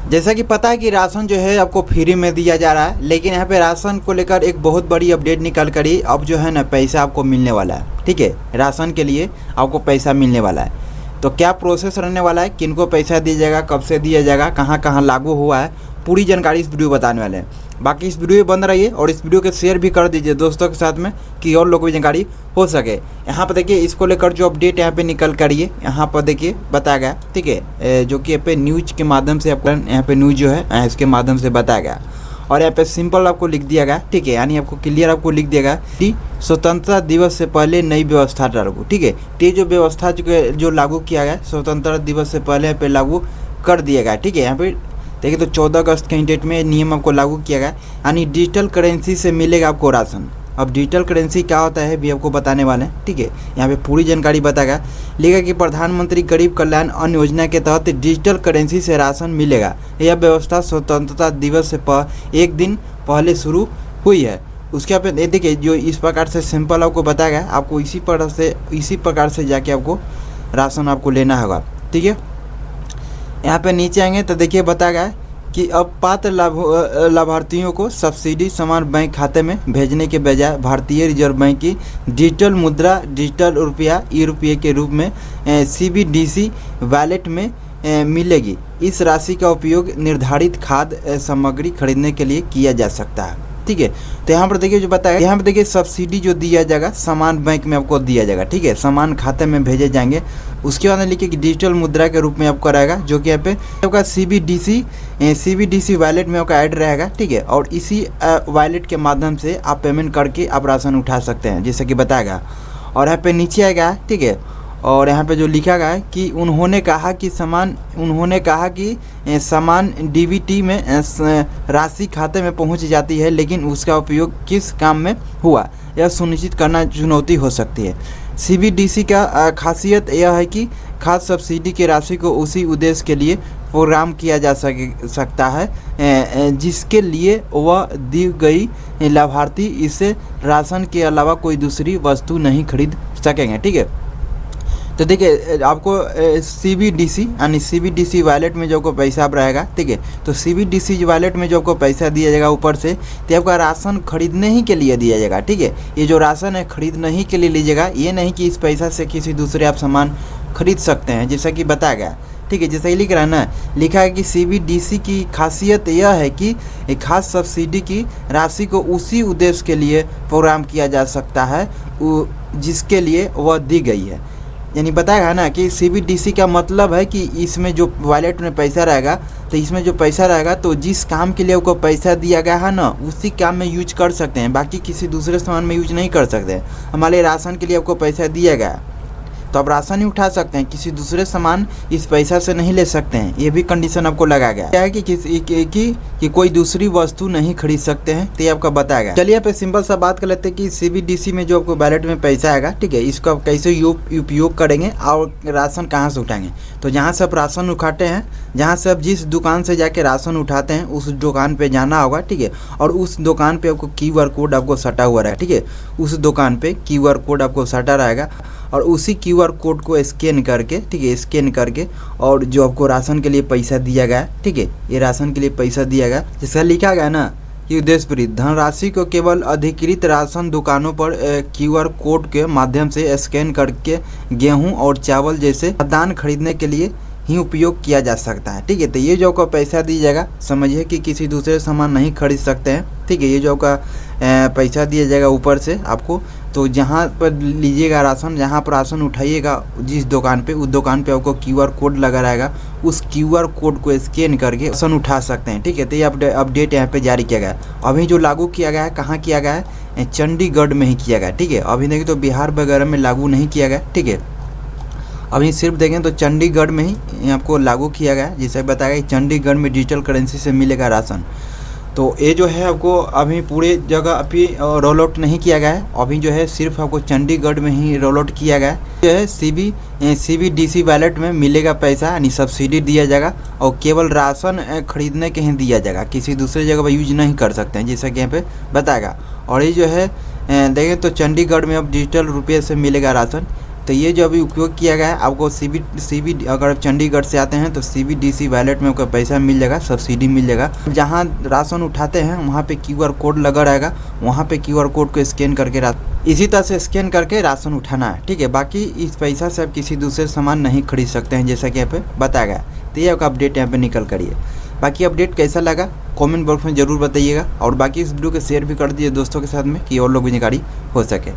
जैसा कि पता है कि राशन जो है आपको फ्री में दिया जा रहा है, लेकिन यहाँ पे राशन को लेकर एक बहुत बड़ी अपडेट निकल कर ही अब जो है ना पैसा आपको मिलने वाला है। ठीक है, राशन के लिए आपको पैसा मिलने वाला है। तो क्या प्रोसेस रहने वाला है, किनको पैसा दिया जाएगा, कब से दिया जाएगा, कहाँ कहाँ लागू हुआ है, पूरी जानकारी इस वीडियो बताने वाले हैं। बाकी इस वीडियो में बंद रहिए और इस वीडियो को शेयर भी कर दीजिए दोस्तों के साथ में कि और लोगों को भी जानकारी हो सके। यहाँ पर देखिए इसको लेकर जो अपडेट यहाँ पे निकल करिए, यहाँ पर देखिए बताया गया। ठीक है, जो कि यहाँ पे न्यूज के माध्यम से आपको यहाँ पे न्यूज जो है इसके माध्यम से बताया गया और यहाँ पे सिंपल आपको लिख दिया गया। ठीक है, यानी आपको क्लियर आपको लिख दिया गया कि स्वतंत्रता दिवस से पहले नई व्यवस्था लागू। ठीक है, ये जो व्यवस्था जो लागू किया गया स्वतंत्रता दिवस से पहले यहाँ पे लागू कर दिया गया। ठीक है, यहाँ पे देखिए तो 14 अगस्त के डेट में नियम आपको लागू किया गया, यानी डिजिटल करेंसी से मिलेगा आपको राशन। अब डिजिटल करेंसी क्या होता है भी आपको बताने वाले हैं। ठीक है, यहाँ पे पूरी जानकारी बताएगा। लिखा कि प्रधानमंत्री गरीब कल्याण अन्न योजना के तहत डिजिटल करेंसी से राशन मिलेगा। यह व्यवस्था स्वतंत्रता दिवस से एक दिन पहले शुरू हुई है। उसके बाद देखिए जो इस प्रकार से सिंपल आपको बताया गया, आपको इसी प्रकार से जाके आपको राशन आपको लेना होगा। ठीक है, यहाँ पे नीचे आएंगे तो देखिए बताया गया कि अब पात्र लाभार्थियों को सब्सिडी समान बैंक खाते में भेजने के बजाय भारतीय रिजर्व बैंक की डिजिटल मुद्रा, डिजिटल रुपया, ई रुपये के रूप में CBDC वॉलेट में मिलेगी। इस राशि का उपयोग निर्धारित खाद्य सामग्री खरीदने के लिए किया जा सकता है। ठीक है, तो यहाँ पर देखिए जो बताया, यहाँ पर देखिए सब्सिडी जो दिया जाएगा समान बैंक में आपको दिया जाएगा। ठीक है, समान खाते में भेजे जाएंगे। उसके बाद लिखिए कि डिजिटल मुद्रा के रूप में आपको रहेगा, जो कि यहाँ पे आपका CBDC वॉलेट में आपका ऐड रहेगा। ठीक है, और इसी वॉलेट के माध्यम से आप पेमेंट करके आप राशन उठा सकते हैं, जैसे कि बताएगा। और यहाँ पे नीचे आएगा। ठीक है, और यहाँ पे जो लिखा गया है कि उन्होंने कहा कि समान DBT में राशि खाते में पहुंच जाती है, लेकिन उसका उपयोग किस काम में हुआ यह सुनिश्चित करना चुनौती हो सकती है। CBDC का खासियत यह है कि खाद्य सब्सिडी की राशि को उसी उद्देश्य के लिए प्रोग्राम किया जा सकता है जिसके लिए वह दी गई लाभार्थी इससे राशन के अलावा कोई दूसरी वस्तु नहीं खरीद सकेंगे। ठीक है, तो देखिए आपको CBDC यानी CBDC वॉलेट में जो आपको पैसा आप रहेगा। ठीक है, तो CBDC वॉलेट में जो आपको पैसा दिया जाएगा ऊपर से, तो आपका राशन खरीदने ही के लिए दिया जाएगा। ठीक है, ये जो राशन है खरीदने ही के लिए लीजिएगा, ये नहीं कि इस पैसा से किसी दूसरे आप सामान खरीद सकते हैं, जैसा कि बताया गया। ठीक है, जैसा ही लिख रहा है ना, लिखा है कि CBDC की खासियत यह है कि एक खास सब्सिडी की राशि को उसी उद्देश्य के लिए प्रोग्राम किया जा सकता है जिसके लिए वह दी गई है। यानी बताया ना कि CBDC का मतलब है कि इसमें जो वॉलेट में पैसा रहेगा, तो इसमें जो पैसा रहेगा तो जिस काम के लिए आपको पैसा दिया गया है ना, उसी काम में यूज कर सकते हैं, बाकी किसी दूसरे सामान में यूज नहीं कर सकते। हमारे राशन के लिए आपको पैसा दिया गया तो आप राशन ही उठा सकते हैं, किसी दूसरे सामान इस पैसा से नहीं ले सकते हैं। ये भी कंडीशन आपको लगाया गया क्या है कि कोई दूसरी वस्तु नहीं खरीद सकते हैं, तो ये आपका बताया गया। चलिए यहाँ पे सिंपल सा बात कर लेते हैं कि CBDC में जो आपको वॉलेट में पैसा आएगा, ठीक है, इसको आप कैसे उपयोग करेंगे और राशन कहाँ से उठाएंगे। तो जहाँ से आप राशन उठाते हैं, जहाँ से आप जिस दुकान से जाके राशन उठाते हैं उस दुकान पे जाना होगा। ठीक है, और उस दुकान पे आपको QR कोड आपको सटा हुआ रहेगा। ठीक है, उस दुकान पे QR कोड आपको सटा रहेगा और उसी QR कोड को स्कैन करके, ठीक है, स्कैन करके और जो आपको राशन के लिए पैसा दिया गया, ठीक है, ये राशन के लिए पैसा दिया गया, जैसा लिखा गया ना कि उद्देश्य धनराशि को केवल अधिकृत राशन दुकानों पर QR कोड के माध्यम से स्कैन करके गेहूं और चावल जैसे खाद्यान्न खरीदने के लिए ही उपयोग किया जा सकता है। ठीक है, तो ये जो आपको पैसा दिया जाएगा समझिए कि किसी दूसरे सामान नहीं खरीद सकते हैं। ठीक है, ये जो आपका पैसा दिया जाएगा ऊपर से आपको, तो जहाँ पर लीजिएगा राशन, जहाँ पर राशन उठाइएगा जिस दुकान पे, उस दुकान पे आपको QR कोड लगा रहेगा, उस QR कोड को स्कैन करके राशन उठा सकते हैं। ठीक है, तो ये अपडेट यहाँ पे जारी किया गया है। अभी जो लागू किया गया है, कहाँ किया गया है, चंडीगढ़ में ही किया गया। ठीक है, अभी देखिए तो बिहार वगैरह में लागू नहीं किया गया। ठीक है, अभी सिर्फ देखें तो चंडीगढ़ में ही आपको लागू किया गया, जैसे बताया गया चंडीगढ़ में डिजिटल करेंसी से मिलेगा राशन। तो ये जो है आपको अभी पूरे जगह अभी रोल आउट नहीं किया गया है, अभी जो है सिर्फ आपको चंडीगढ़ में ही रोल आउट किया गया है। जो है CBDC वॉलेट में मिलेगा पैसा, यानी सब्सिडी दिया जाएगा और केवल राशन खरीदने के ही दिया जाएगा, किसी दूसरे जगह पर यूज नहीं कर सकते हैं, जैसा कि यहाँ पे बताएगा। और ये जो है देखें तो चंडीगढ़ में अब डिजिटल रुपये से मिलेगा राशन। तो ये जो अभी उपयोग किया गया है, आपको सीबी अगर आप चंडीगढ़ से आते हैं तो CBDC वैलेट में आपको पैसा मिल जाएगा, सब्सिडी मिल जाएगा। जहाँ राशन उठाते हैं वहाँ पे QR कोड लगा रहेगा, वहाँ पे QR कोड को स्कैन करके इसी तरह से स्कैन करके राशन उठाना है, ठीक है। बाकी इस पैसा से आप किसी दूसरे सामान नहीं खरीद सकते हैं, जैसा कि यहाँ पे बताया गया। तो ये आपका अपडेट यहाँ पे निकल करिए। बाकी अपडेट कैसा लगा कमेंट बॉक्स में ज़रूर बताइएगा, और बाकी इस वीडियो को शेयर भी कर दीजिए दोस्तों के साथ में कि और लोग भी जानकारी हो सके।